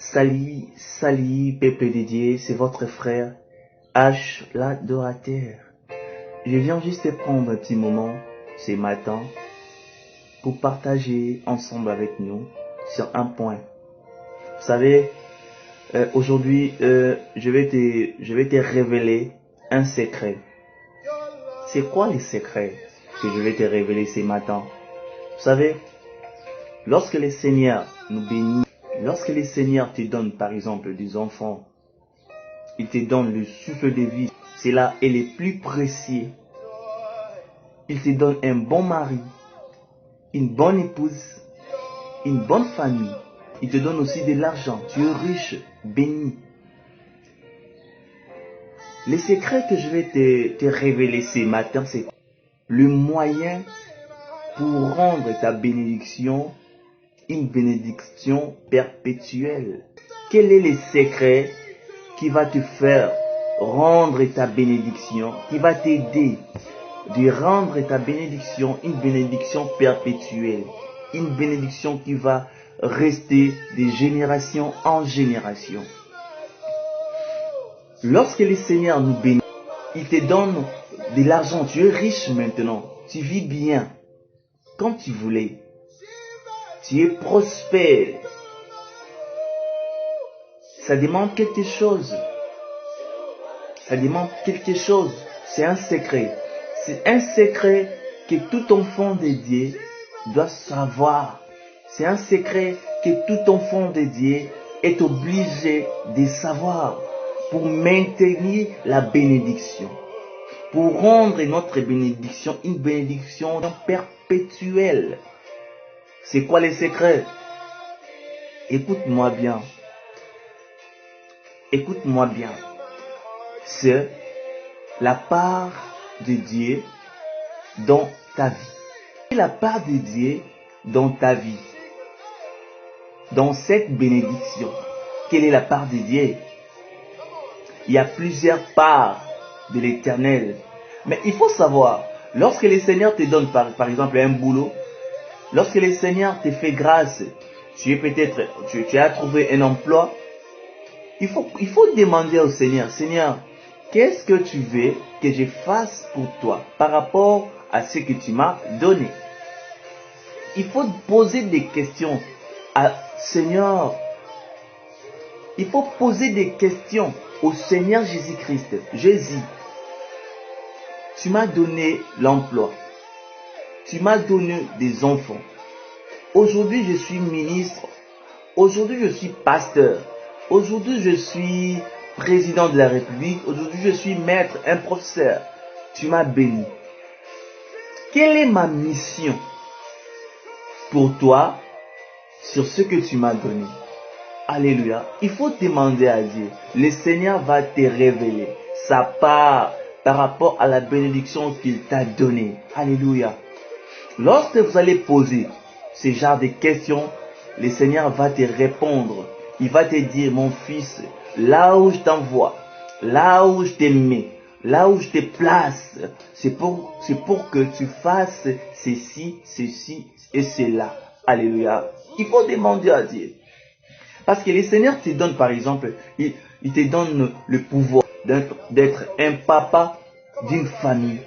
Salut, peuple dédié, c'est votre frère H, l'adorateur. Je viens juste de prendre un petit moment ce matin pour partager ensemble avec nous sur un point. Vous savez, aujourd'hui, je vais te révéler un secret. C'est quoi les secrets que je vais te révéler ce matin? Vous savez, lorsque le Seigneur nous bénit, lorsque le Seigneur te donne par exemple des enfants, il te donne le souffle de vie, c'est là et le plus précieux. Il te donne un bon mari, une bonne épouse, une bonne famille. Il te donne aussi de l'argent. Tu es riche, béni. Les secrets que je vais te révéler ce matin, c'est le moyen pour rendre ta bénédiction une bénédiction perpétuelle. Quel est le secret qui va te faire rendre ta bénédiction, qui va t'aider de rendre ta bénédiction une bénédiction perpétuelle, une bénédiction qui va rester de génération en génération. Lorsque le Seigneur nous bénit, il te donne de l'argent, tu es riche maintenant, tu vis bien, comme tu voulais, tu es prospère. Ça demande quelque chose. Ça demande quelque chose. C'est un secret. C'est un secret que tout enfant de Dieu doit savoir. C'est un secret que tout enfant de Dieu est obligé de savoir pour maintenir la bénédiction. Pour rendre notre bénédiction une bénédiction perpétuelle. C'est quoi les secrets? Écoute-moi bien. Écoute-moi bien. C'est la part de Dieu dans ta vie. La part de Dieu dans ta vie. Dans cette bénédiction. Quelle est la part de Dieu? Il y a plusieurs parts de l'Éternel. Mais il faut savoir, lorsque le Seigneur te donne par exemple un boulot, lorsque le Seigneur te fait grâce, tu as trouvé un emploi, il faut demander au Seigneur, Seigneur, qu'est-ce que tu veux que je fasse pour toi par rapport à ce que tu m'as donné? Il faut poser des questions à Seigneur. Il faut poser des questions au Seigneur Jésus-Christ. Jésus, tu m'as donné l'emploi. Tu m'as donné des enfants. Aujourd'hui, je suis ministre. Aujourd'hui, je suis pasteur. Aujourd'hui, je suis président de la République. Aujourd'hui, je suis maître, un professeur. Tu m'as béni. Quelle est ma mission pour toi sur ce que tu m'as donné? Alléluia. Il faut demander à Dieu. Le Seigneur va te révéler sa part par rapport à la bénédiction qu'il t'a donnée. Alléluia. Lorsque vous allez poser ce genre de questions, le Seigneur va te répondre. Il va te dire, mon fils, là où je t'envoie, là où je te mets, là où je te place, c'est pour que tu fasses ceci et cela. Alléluia. Il faut demander à Dieu. Parce que le Seigneur te donne, par exemple, il te donne le pouvoir d'être un papa d'une famille,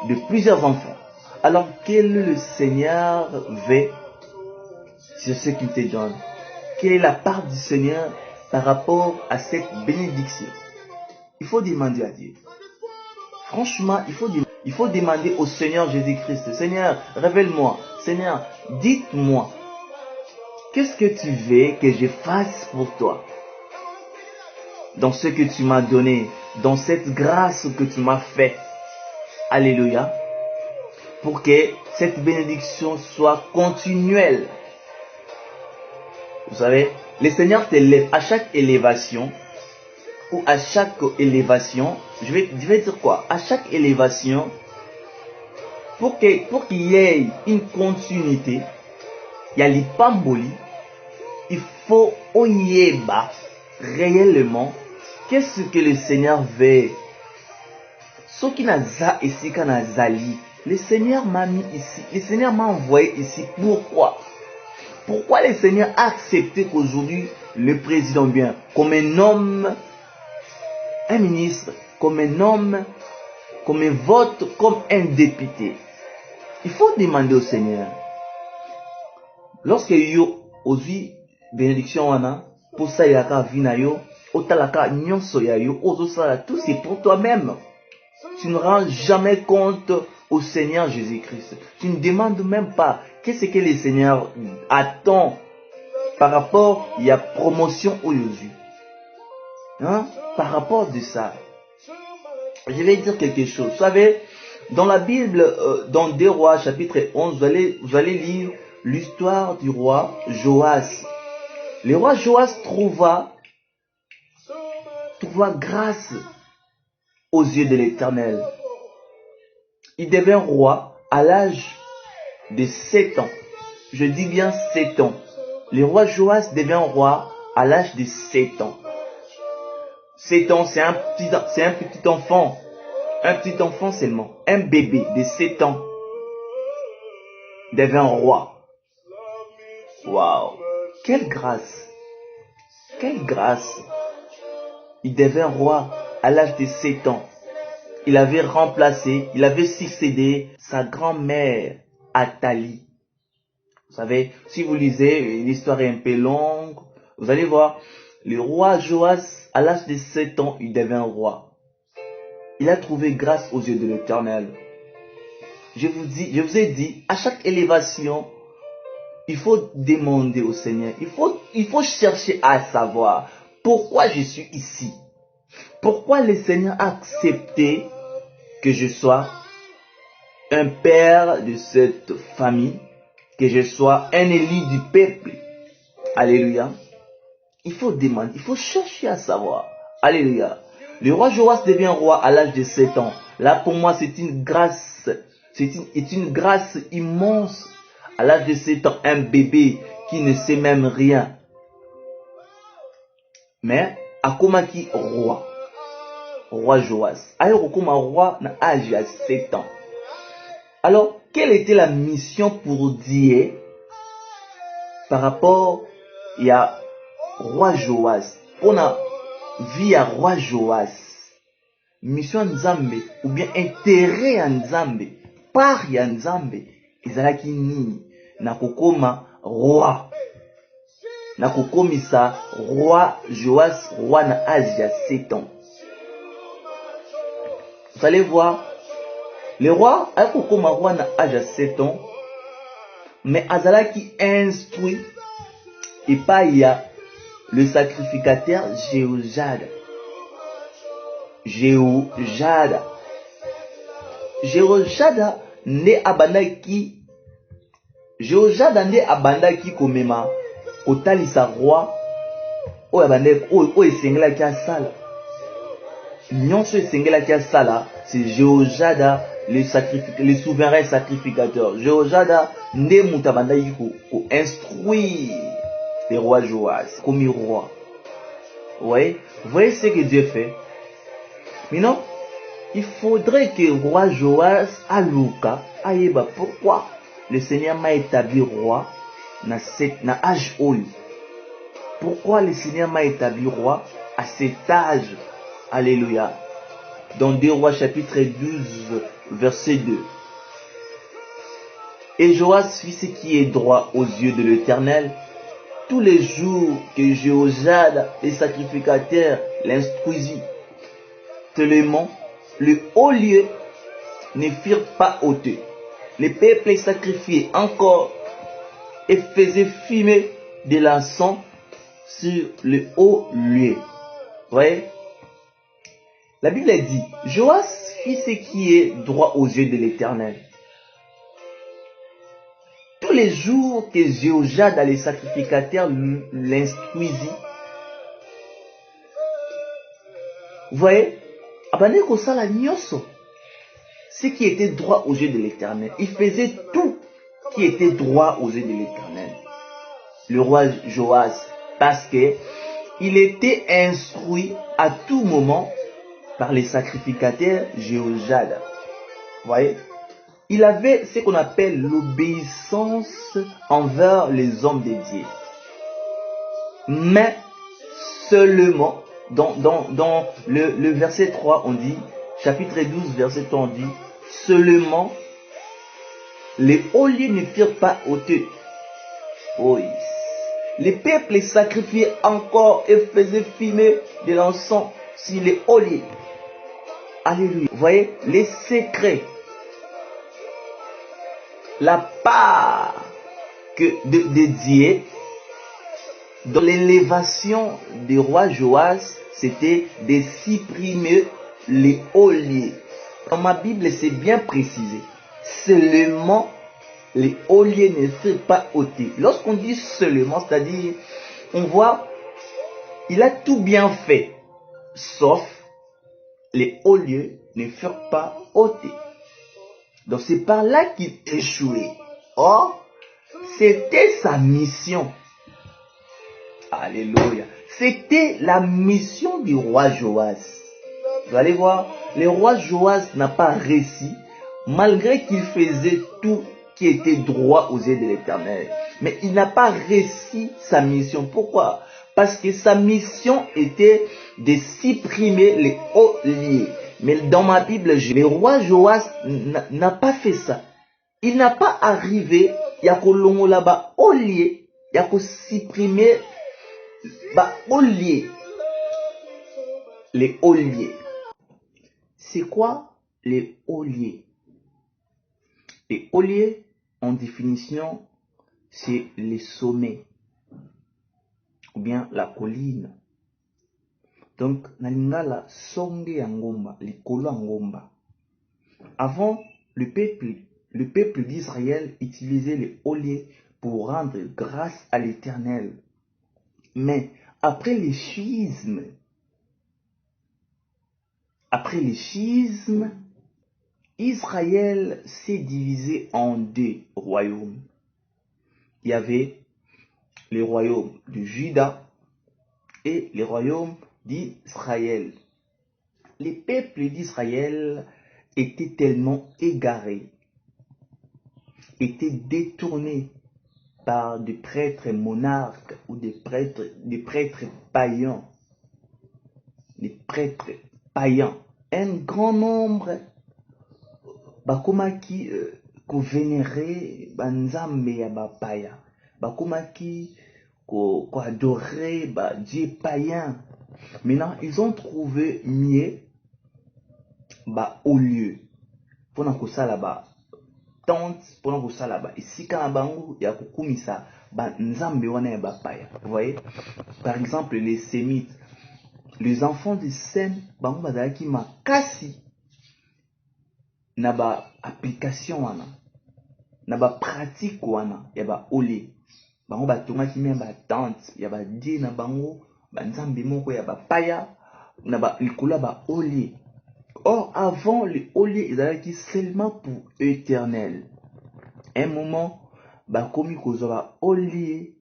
de plusieurs enfants. Alors, quel est le Seigneur veut sur ce qu'il te donne? Quelle est la part du Seigneur par rapport à cette bénédiction? Il faut demander à Dieu. Franchement, il faut demander au Seigneur Jésus-Christ. Seigneur, révèle-moi. Seigneur, dites-moi. Qu'est-ce que tu veux que je fasse pour toi? Dans ce que tu m'as donné, dans cette grâce que tu m'as fait. Alléluia. Pour que cette bénédiction soit continuelle. Vous savez, le Seigneur t'élève à chaque élévation, ou à chaque élévation, je vais dire quoi? À chaque élévation, pour qu'il y ait une continuité, il y a l'ipamboli, il faut oyeba réellement qu'est-ce que le Seigneur veut. Ce qui n'a za ici qu'un azali, le Seigneur m'a mis ici, le Seigneur m'a envoyé ici. Pourquoi? Pourquoi le Seigneur a accepté qu'aujourd'hui le président bien, comme un homme, un ministre, comme un homme, comme un vote, comme un député? Il faut demander au Seigneur. Lorsque yo ozi bénédiction wana, pour ça yaka vinayo, otalaka nyonso ya yo, ozosala tout c'est pour toi-même. Tu ne rends jamais compte au Seigneur Jésus-Christ. Tu ne demandes même pas qu'est-ce que le Seigneur attend par rapport à la promotion aujourd'hui. Hein? Par rapport de ça. Je vais dire quelque chose. Vous savez, dans la Bible, dans 2 Rois, chapitre 11, vous allez lire l'histoire du roi Joas. Le roi Joas trouva grâce aux yeux de l'Éternel. Il devint roi à l'âge de 7 ans. Je dis bien 7 ans. Le roi Joas devint roi à l'âge de 7 ans. 7 ans, c'est un petit enfant. Un petit enfant seulement. Un bébé de 7 ans devint roi. Waouh! Quelle grâce! Quelle grâce! Il devint roi à l'âge de 7 ans. Il avait succédé sa grand-mère Athalie. Vous savez, si vous lisez, l'histoire est un peu longue, vous allez voir, le roi Joas, à l'âge de 7 ans, il devint roi. Il a trouvé grâce aux yeux de l'Éternel. Je vous ai dit, à chaque élévation, il faut demander au Seigneur, il faut chercher à savoir pourquoi je suis ici. Pourquoi le Seigneur a accepté que je sois un père de cette famille, que je sois un élu du peuple. Alléluia. Il faut demander, il faut chercher à savoir. Alléluia. Le roi Joas devient roi à l'âge de 7 ans. Là, pour moi, c'est une grâce. C'est une grâce immense. À l'âge de 7 ans, un bébé qui ne sait même rien. Mais, akomaki roi. Roi Joas. Alors, comme roi, à l'âge de 7 ans. Alors, quelle était la mission pour Dieu par rapport à roi Joas? On a vu à roi Joas. Mission Nzambe ou bien intérêt à Nzambe, par ya Nzambe, ezalaki nini na kokoma roi. Na kokomisa roi Joas, roi na âge ya 7 ans. Vous allez voir, le roi a kokoma roi na âge ya 7 ans, mais azalaki instruit et pas il y a le sacrificateur Jéhojada. Jéhojada ne abandaki komema kotalisa roi oyo esengelaki asala. Nyonso esengelaki asala, c'est Jéhojada le souverain sacrificateur. Jéhojada nde mutu abandaki ko instruire le roi Joas comme roi. Ouais, vous voyez ce que Dieu fait. Maintenant, il faudrait que le roi Joas aluka ayeba pourquoi le Seigneur m'a établi roi na âge oyo. Pourquoi le Seigneur m'a établi roi à cet âge. Alléluia. Dans 2 Rois chapitre 12 verset 2. Et Joas fit ce qui est droit aux yeux de l'Éternel tous les jours que Jéhojada, les sacrificateurs, l'instruisit. Seulement, le haut lieu ne furent pas ôtés. Les peuples sacrifiaient encore et faisaient fumer de l'encens sur le haut lieu. Vous voyez? La Bible dit, Joas fit ce qui est droit aux yeux de l'Éternel. Tous les jours que Jéhojada, les sacrificateurs, l'instruisit. Vous voyez? Abandé kosala nyoso. Ce qui était droit aux yeux de l'Éternel. Il faisait tout qui était droit aux yeux de l'Éternel. Le roi Joas, parce que il était instruit à tout moment par les sacrificateurs Jéhojada. Vous voyez? il avait ce qu'on appelle l'obéissance envers les hommes de Dieu. Mais seulement, dans le verset 3, on dit, chapitre 12, verset 3, on dit, seulement les hauts lieux ne furent pas ôtés. Oui. Les peuples sacrifiaient encore et faisaient fumer de l'encens sur les hauts lieux. Alléluia. Vous voyez, les secrets, la part de Dieu dans l'élévation du roi Joas, c'était de supprimer les hauts lieux. Dans ma Bible, c'est bien précisé. Seulement, les hauts lieux ne furent pas ôtés. Lorsqu'on dit seulement, c'est-à-dire, on voit, il a tout bien fait, sauf les hauts lieux ne furent pas ôtés. Donc c'est par là qu'il échouait. Or, c'était sa mission. Alléluia. C'était la mission du roi Joas. Vous allez voir, le roi Joas n'a pas réussi, malgré qu'il faisait tout qui était droit aux yeux de l'Éternel. Mais il n'a pas réussi sa mission. Pourquoi? Parce que sa mission était de supprimer les hauts lieux. Mais dans ma Bible, le roi Joas n'a pas fait ça. Il n'a pas arrivé, il y a que là-bas hauts lieux, il y a que supprimer hauts lieux. Les hauts lieux. C'est quoi les hauts lieux? Les hauts lieux, en définition, c'est les sommets ou bien la colline. Donc, na lingala songe ya ngomba, likolo ya ngomba. Avant, le peuple d'Israël utilisait les hauts lieux pour rendre grâce à l'Éternel. Mais après le schisme, Israël s'est divisé en deux royaumes. Il y avait le royaume de Juda et le royaume d'Israël. Les peuples d'Israël étaient tellement égarés, étaient détournés par des prêtres monarques ou des prêtres païens. Des prêtres païens. Un grand nombre bakomaki ko vénérer banzambe ya bapaya. Bakomaki ko adorer Dieu païen. Maintenant, ils ont trouvé mieux au lieu. Pona ko sala tente, pona ko sala isika na bango ya kokumisa banzambe wana ya bapaya. Vous voyez? Par exemple, les Sémites, les enfants de Sem, bango bazalaki makasi na application wana, na pratique wana ya ole. Bango batongaki même tente ya die na bango banzambe moko ya bapaya na likolo ole. Or avant les olé ils allaient seulement pour éternel. Un moment bakomi kozwa olé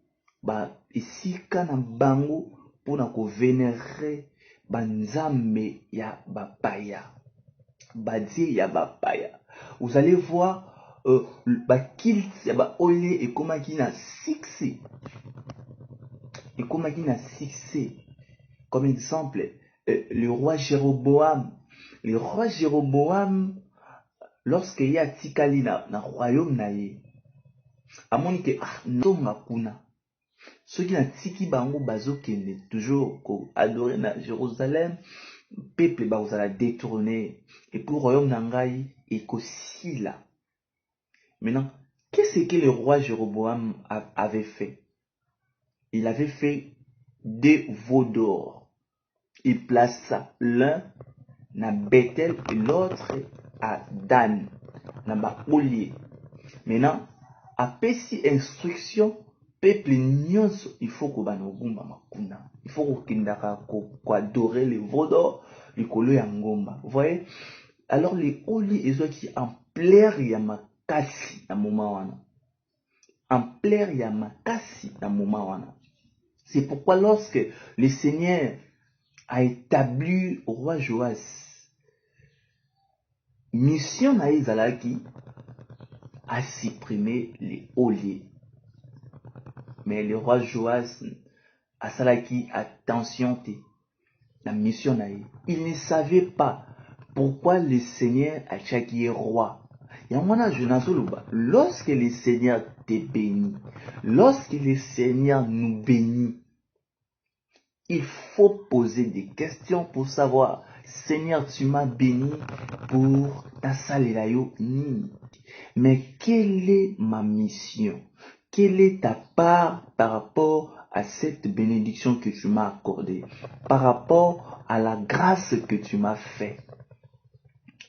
isika na bango pour na ko vénérer banzambe ya bapaya. Badie ya bapaya. Vous allez voir kilt ya olé et comment qui na succès. Et comment qui na succès. Comme exemple le roi Jéroboam. Le roi Jéroboam, lorsqu'il y a tikali na royaume na ye, amoni ke ntonga kuna. Ceux qui na tiki bango bazo kende toujours ko adorer na Jérusalem, peuple ba la détourner et pour royaume na ngai et ko sila. Maintenant, qu'est-ce que le roi Jéroboam avait fait? Il avait fait deux veaux d'or. Il plaça l'un na Bethel et l'autre à Dan, na Baoli. Maintenant, après si instruction, peuple nyonso, il faut qu'on banogumba makuna. Il faut qu'on adorer les veaux d'or, les kolo ya ngomba. Vous voyez? Alors les oli ils ont qui en plaire ya makasi na moment wana. En plaire ya makasi na moment wana. C'est pourquoi lorsque le Seigneur a établi au roi Joas mission na ezalaki à supprimer les olliers. Mais le roi Joas a salaki attention la mission. Il ne savait pas pourquoi le Seigneur a chaque roi. Lorsque le Seigneur te bénit, lorsque le Seigneur nous bénit, il faut poser des questions pour savoir, Seigneur, tu m'as béni pour ta salirayo ni. Mais quelle est ma mission? Quelle est ta part par rapport à cette bénédiction que tu m'as accordée? Par rapport à la grâce que tu m'as faite?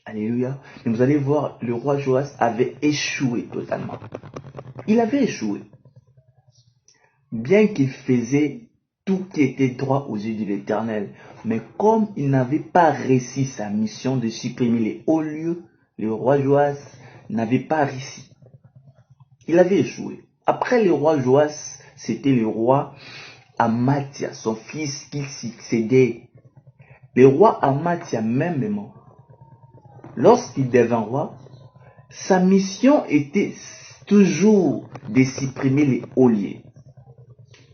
Alléluia. Et vous allez voir, le roi Joas avait échoué totalement. Il avait échoué. Bien qu'il faisait tout qui était droit aux yeux de l'Éternel. Mais comme il n'avait pas réussi sa mission de supprimer les hauts lieux, le roi Joas n'avait pas réussi. Il avait échoué. Après le roi Joas, c'était le roi Amathia, son fils qui succédait. Le roi Amathia mêmement, lorsqu'il devint roi, sa mission était toujours de supprimer les olliers.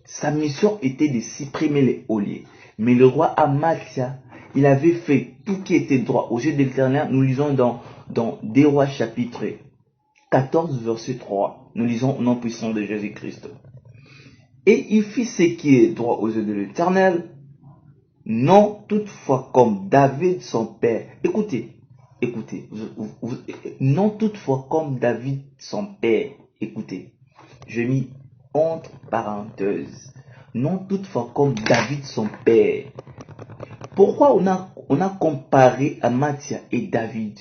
Sa mission était de supprimer les olliers. Mais le roi Amathia, il avait fait tout qui était droit aux yeux de l'Éternel. Nous lisons dans 2 Rois chapitre 14 verset 3. Nous lisons au nom puissant de Jésus-Christ. Et il fit ce qui est droit aux yeux de l'Éternel, non toutefois comme David son père. Écoutez, non toutefois comme David son père. Écoutez, je mis entre parenthèses, non toutefois comme David son père. Pourquoi on a comparé Amathia et David?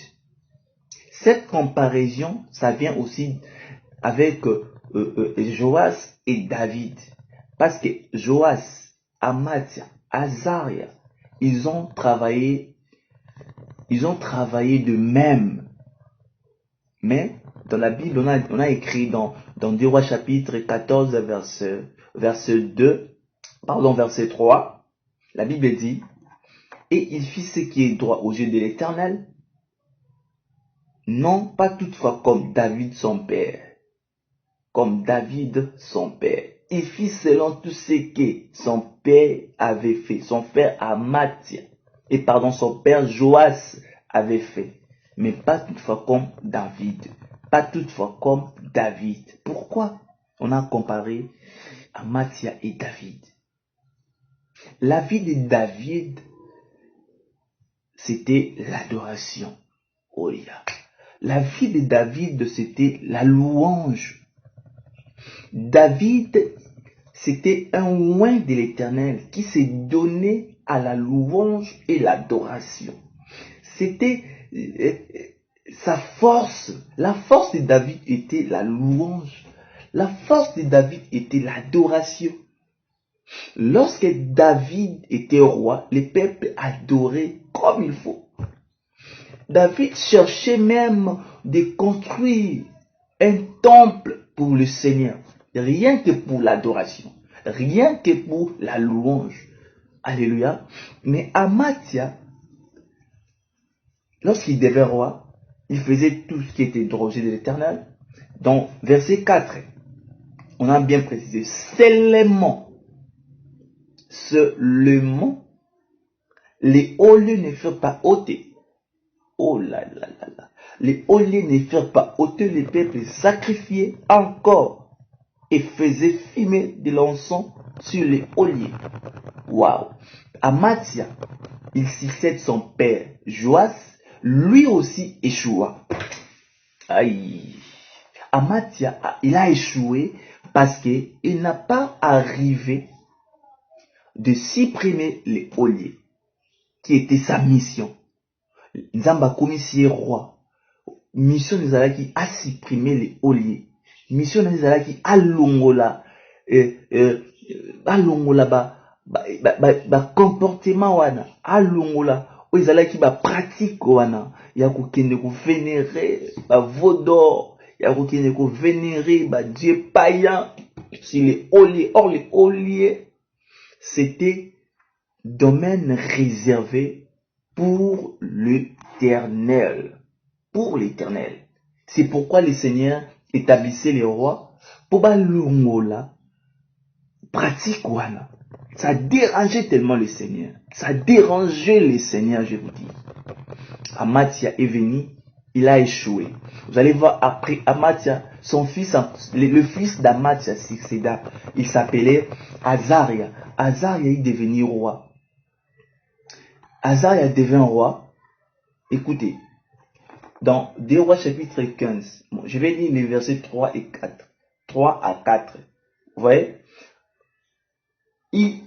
Cette comparaison, ça vient aussi avec Joas et David. Parce que Joas, Amathia, Azaria, ils ont travaillé de même. Mais dans la Bible, on a écrit dans 2 Rois chapitre 14 verset 3, la Bible dit, et il fit ce qui est droit aux yeux de l'Éternel, non pas toutefois comme David son père. Comme David son père. Il fit selon tout ce que son père avait fait. Son père Amathia. Son père Joas avait fait. Mais pas toutefois comme David. Pas toutefois comme David. Pourquoi on a comparé Amathia et David? La vie de David, c'était l'adoration. Oh yeah. La vie de David, c'était la louange. David, c'était un oint de l'Éternel qui s'est donné à la louange et l'adoration. C'était sa force. La force de David était la louange. La force de David était l'adoration. Lorsque David était roi, le peuple adorait comme il faut. David cherchait même de construire un temple pour le Seigneur. Rien que pour l'adoration. Rien que pour la louange. Alléluia. Mais Amathia, lorsqu'il devint roi, il faisait tout ce qui était droit aux yeux de l'Éternel. Dans verset 4, on a bien précisé, seulement, les hauts lieux ne furent pas ôtés. Oh là là là là. Les hauts lieux ne furent pas ôtés, les peuples sacrifiaient encore et faisaient fumer de l'encens sur les hauts lieux. Waouh! Amathia, il succède son père Joas, lui aussi échoua. Aïe! Amathia, il a échoué parce qu'il n'a pas arrivé de supprimer les hauts lieux, qui était sa mission. Nzamba commissaire roi. Mission nous a qui a supprimé les hauts lieux. Mission nous a qui a longola comportement wana a longola ezalaki ba pratique wana ya kokende ko vénérer ba vaudor ya kokende ko vénérer ba dieu païen sur les hauts lieux. Or les hauts lieux c'était domaine réservé pour l'Éternel. Pour l'Éternel. C'est pourquoi le Seigneur établissait les rois, pour balungola, pratique wana. Ça dérangeait tellement le Seigneur. Ça dérangeait le Seigneur, je vous dis. Amatia est venu, il a échoué. Vous allez voir après Amatia, son fils, le fils d'Amatia succéda. Il s'appelait Azaria. Azaria est devenu roi. Azaria devint roi. Écoutez, dans 2 Rois chapitre 15, bon, je vais lire les versets 3 et 4. 3 à 4. Vous voyez? Il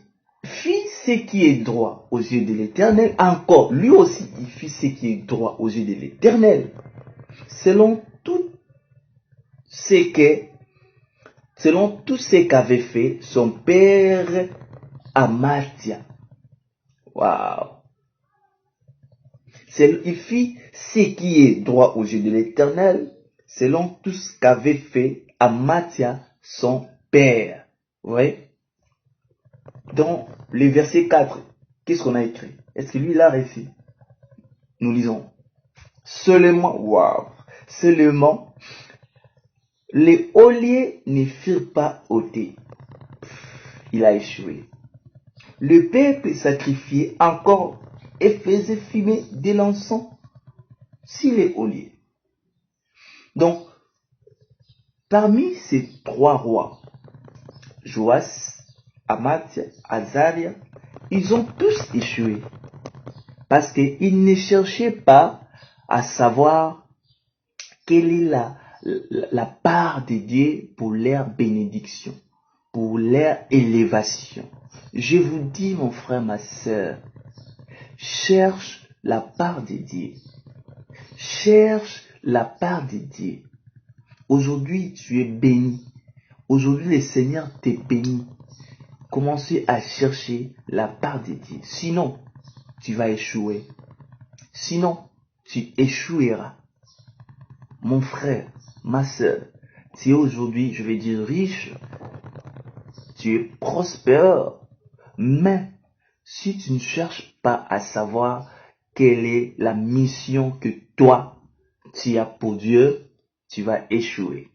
fit ce qui est droit aux yeux de l'Éternel. Encore, lui aussi, il fit ce qui est droit aux yeux de l'Éternel. Selon tout ce qu'avait fait son père Amatia. Waouh! Il fit ce qui est droit aux yeux de l'Éternel, selon tout ce qu'avait fait Amatia, son père. Vous voyez? Dans le verset 4, qu'est-ce qu'on a écrit? Est-ce que lui, il a réussi? Nous lisons. Seulement, waouh! Seulement, les olliers ne furent pas ôtés. Il a échoué. Le peuple sacrifiait encore et faisait fumer de l'encens sur les olliers. Donc, parmi ces 3 rois, Joas, Amatia, Azaria, ils ont tous échoué. Parce qu'ils ne cherchaient pas à savoir quelle est la part de Dieu pour leur bénédiction, pour leur élévation. Je vous dis, mon frère, ma soeur, cherche la part de Dieu. Cherche la part de Dieu. Aujourd'hui, tu es béni. Aujourd'hui, le Seigneur t'est béni. Commencez à chercher la part de Dieu. Sinon, tu vas échouer. Sinon, tu échoueras. Mon frère, ma soeur, tu es aujourd'hui, je vais dire, riche. Tu es prospère. Mais, si tu ne cherches pas à savoir quelle est la mission que toi, tu as pour Dieu, tu vas échouer.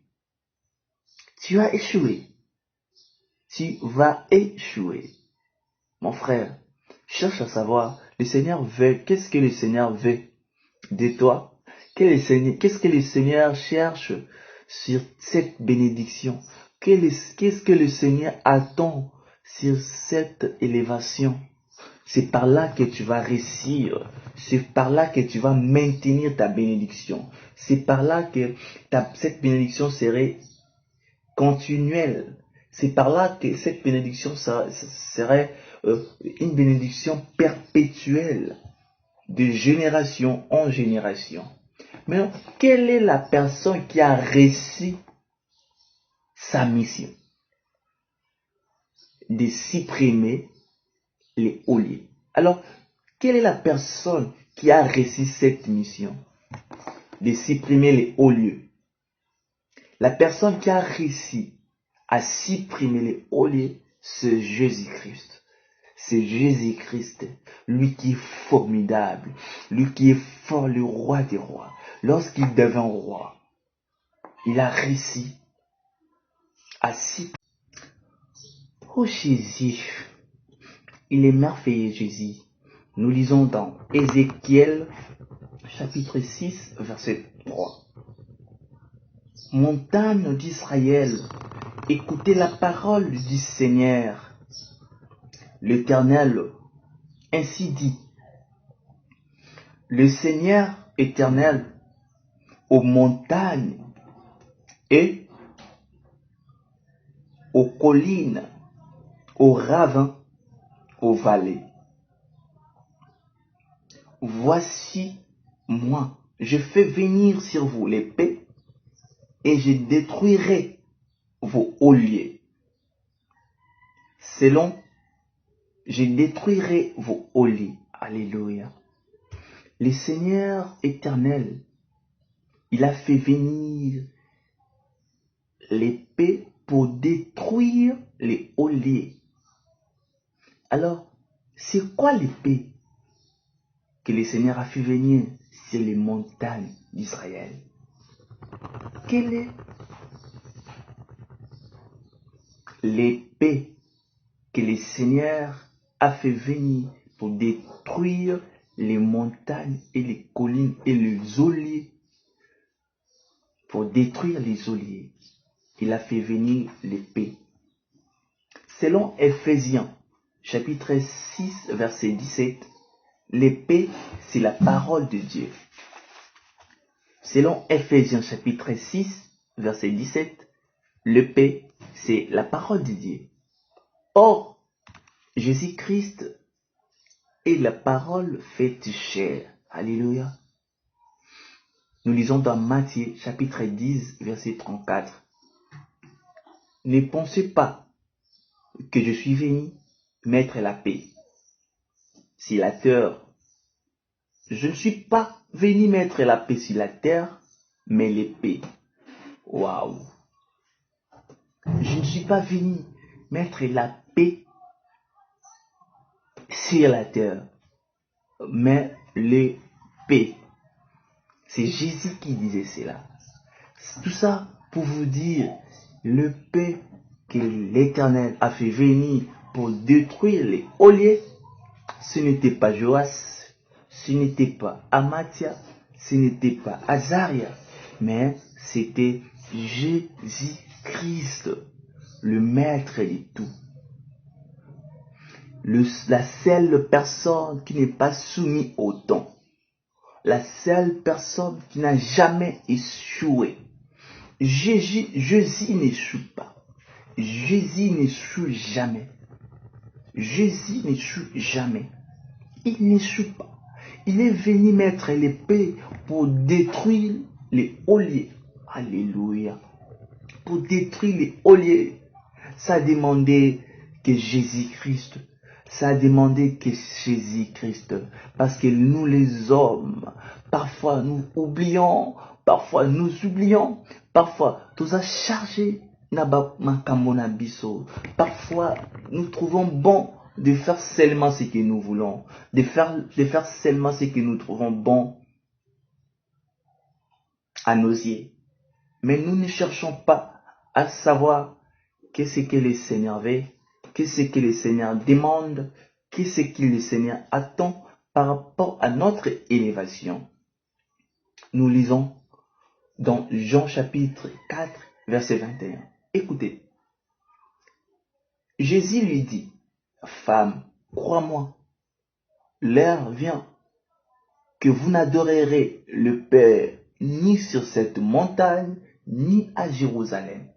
Tu vas échouer. Tu vas échouer. Mon frère, cherche à savoir, le Seigneur veut, qu'est-ce que le Seigneur veut de toi? Qu'est-ce que le Seigneur cherche sur cette bénédiction? Qu'est-ce que le Seigneur attend sur cette élévation? C'est par là que tu vas réussir. C'est par là que tu vas maintenir ta bénédiction. C'est par là que cette bénédiction serait continuelle. C'est par là que cette bénédiction serait une bénédiction perpétuelle, de génération en génération. Mais quelle est la personne qui a réussi sa mission? De supprimer les olliers. Alors, quelle est la personne qui a réussi cette mission? De supprimer les olliers. La personne qui a réussi à supprimer les olliers, c'est Jésus-Christ. C'est Jésus-Christ, lui qui est formidable, lui qui est fort, le roi des rois. Lorsqu'il devint roi, il a réussi à supprimer. Oh Jésus, il est merveilleux Jésus. Nous lisons dans Ézéchiel chapitre 6, verset 3. Montagne d'Israël, écoutez la parole du Seigneur. L'Éternel ainsi dit, le Seigneur éternel aux montagnes et aux collines, aux ravins, aux vallées. Voici moi, je fais venir sur vous l'épée et je détruirai vos olliers. Je détruirai vos olliers. Alléluia. Le Seigneur éternel, il a fait venir l'épée pour détruire les olliers. Alors, c'est quoi l'épée que le Seigneur a fait venir sur les montagnes d'Israël? Quelle est l'épée que le Seigneur a fait venir pour détruire les montagnes et les collines et les oliviers. Pour détruire les oliviers, il a fait venir l'épée. Selon Ephésiens, chapitre 6, verset 17, l'épée, c'est la parole de Dieu. Selon Ephésiens, chapitre 6, verset 17, l'épée, c'est la parole de Dieu. Or, Jésus-Christ est la parole faite chair. Alléluia. Nous lisons dans Matthieu, chapitre 10, verset 34. Ne pensez pas que je suis venu mettre la paix sur la terre. Je ne suis pas venu mettre la paix sur la terre, mais l'épée. Waouh! Je ne suis pas venu mettre la paix sur la terre, mais l'épée. C'est Jésus qui disait cela. Tout ça pour vous dire l'épée que l'Éternel a fait venir pour détruire les oliviers. Ce n'était pas Joas, ce n'était pas Amathia, ce n'était pas Azaria, mais c'était Jésus-Christ, le maître de tout. La seule personne qui n'est pas soumise au temps. La seule personne qui n'a jamais échoué. Jésus n'échoue pas. Jésus n'échoue jamais. Jésus n'échoue jamais. Il n'échoue pas. Il est venu mettre l'épée pour détruire les oliviers. Alléluia. Pour détruire les oliviers. Ça a demandé que Jésus-Christ. Ça a demandé que Jésus-Christ. Parce que nous les hommes, parfois nous oublions, parfois nous oublions, parfois tout a chargé. Parfois nous trouvons bon de faire seulement ce que nous voulons, de faire seulement ce que nous trouvons bon à nos yeux. Mais nous ne cherchons pas à savoir qu'est-ce que le Seigneur veut, qu'est-ce que le Seigneur demande, qu'est-ce que le Seigneur attend par rapport à notre élévation. Nous lisons dans Jean chapitre 4, verset 21. Écoutez. Jésus lui dit, femme, crois-moi, l'heure vient que vous n'adorerez le Père ni sur cette montagne, ni à Jérusalem.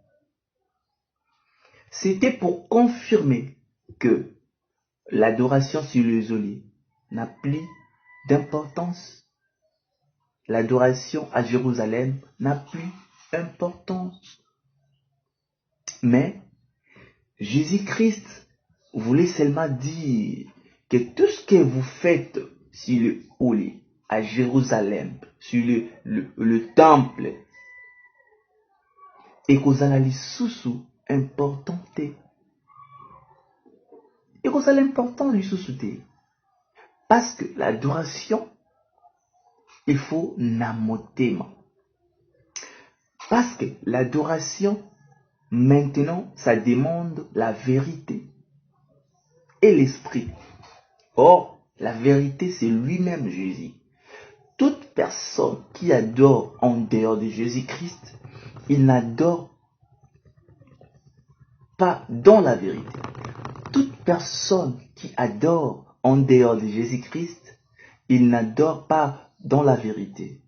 C'était pour confirmer que l'adoration sur les oliviers n'a plus d'importance. L'adoration à Jérusalem n'a plus d'importance. Mais Jésus-Christ voulait seulement dire que tout ce que vous faites sur le olivier à Jérusalem, sur le temple, et que vous allez sous important. Et que vous allez important lui sous parce que l'adoration, il faut namotema. Parce que l'adoration, maintenant, ça demande la vérité et l'esprit. Or, la vérité, c'est lui-même Jésus. Toute personne qui adore en dehors de Jésus-Christ, il n'adore pas dans la vérité. Toute personne qui adore en dehors de Jésus-Christ, il n'adore pas dans la vérité.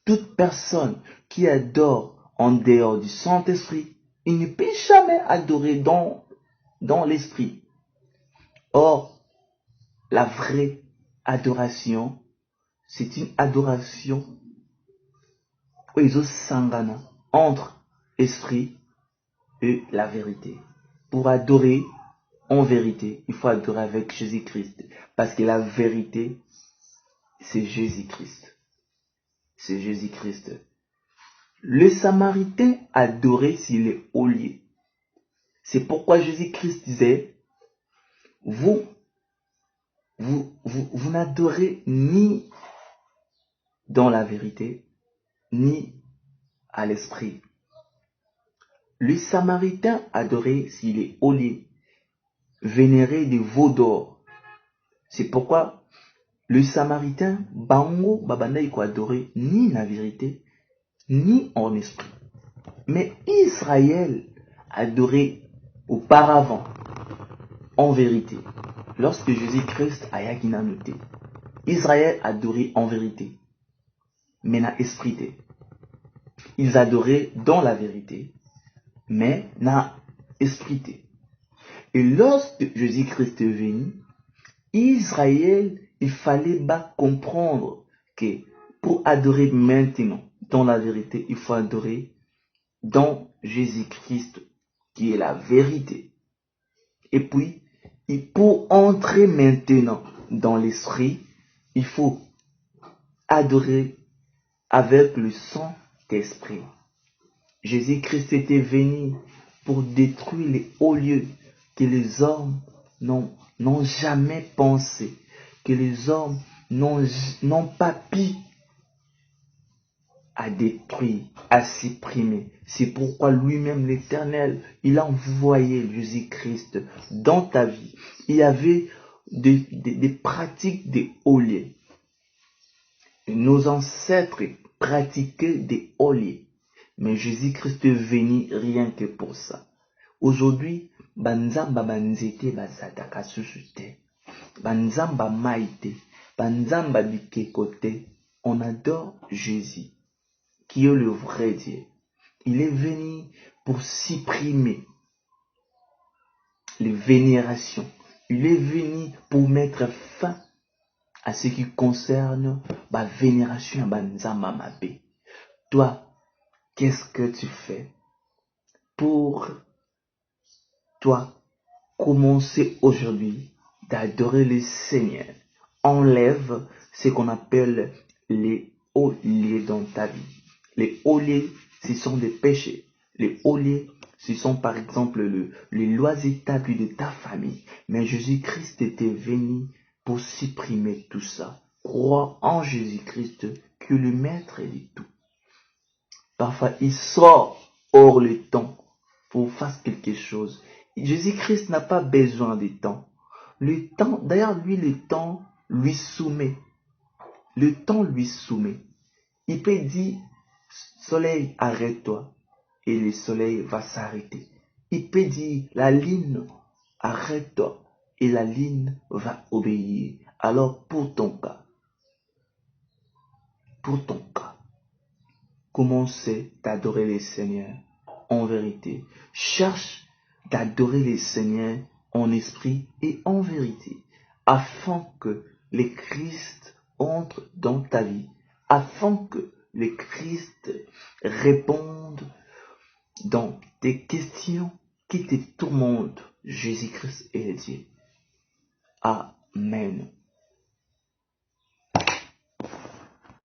Toute personne qui adore en dehors du Saint-Esprit, il ne peut jamais adorer dans l'Esprit. Or, la vraie adoration, c'est une adoration entre Esprit et la vérité. Pour adorer en vérité, il faut adorer avec Jésus-Christ. Parce que la vérité, c'est Jésus-Christ. C'est Jésus-Christ. Le Samaritain adorait s'il est au lieu. C'est pourquoi Jésus-Christ disait, vous n'adorez ni dans la vérité, ni à l'esprit. Le Samaritain adorait s'il est olé, vénérait des veaux d'or. C'est pourquoi le Samaritain, bango babanda iko adorer ni la vérité, ni en esprit. Mais Israël adorait auparavant en vérité. Lorsque Jésus-Christ a yakina noté, Israël adorait en vérité, mais na esprit. Ils adoraient dans la vérité, mais na esprit. Et lorsque Jésus-Christ est venu, Israël, il fallait comprendre que pour adorer maintenant dans la vérité, il faut adorer dans Jésus-Christ qui est la vérité. Et puis, pour entrer maintenant dans l'esprit, il faut adorer avec le Saint-Esprit. Jésus-Christ était venu pour détruire les hauts lieux que les hommes n'ont jamais pensé, que les hommes n'ont pas pu à détruire, à supprimer. C'est pourquoi lui-même l'Éternel, il a envoyé Jésus-Christ dans ta vie. Il y avait des pratiques des hauts lieux. Nos ancêtres pratiquaient des hauts lieux. Mais Jésus-Christ est venu rien que pour ça. Aujourd'hui, banzamba banzete bazataka susute, banzamba maite, banzamba bikekote, on adore Jésus, qui est le vrai Dieu. Il est venu pour supprimer les vénérations. Il est venu pour mettre fin à ce qui concerne la vénération à banzamba mabe. Toi, qu'est-ce que tu fais pour toi commencer aujourd'hui d'adorer le Seigneur? Enlève ce qu'on appelle les hauts lieux dans ta vie. Les hauts lieux, ce sont des péchés. Les hauts lieux, ce sont par exemple les lois établies de ta famille. Mais Jésus-Christ était venu pour supprimer tout ça. Crois en Jésus-Christ que le Maître est de tout. Parfois, il sort hors le temps pour faire quelque chose. Jésus-Christ n'a pas besoin de temps. Le temps, d'ailleurs, le temps lui soumet. Le temps lui soumet. Il peut dire, soleil, arrête-toi. Et le soleil va s'arrêter. Il peut dire, la lune, arrête-toi. Et la lune va obéir. Alors, pour ton cas, commencez d'adorer le Seigneur en vérité. Cherche d'adorer le Seigneur en esprit et en vérité, afin que le Christ entre dans ta vie, afin que le Christ réponde dans tes questions qui te tourmentent. Jésus-Christ est Dieu. Amen.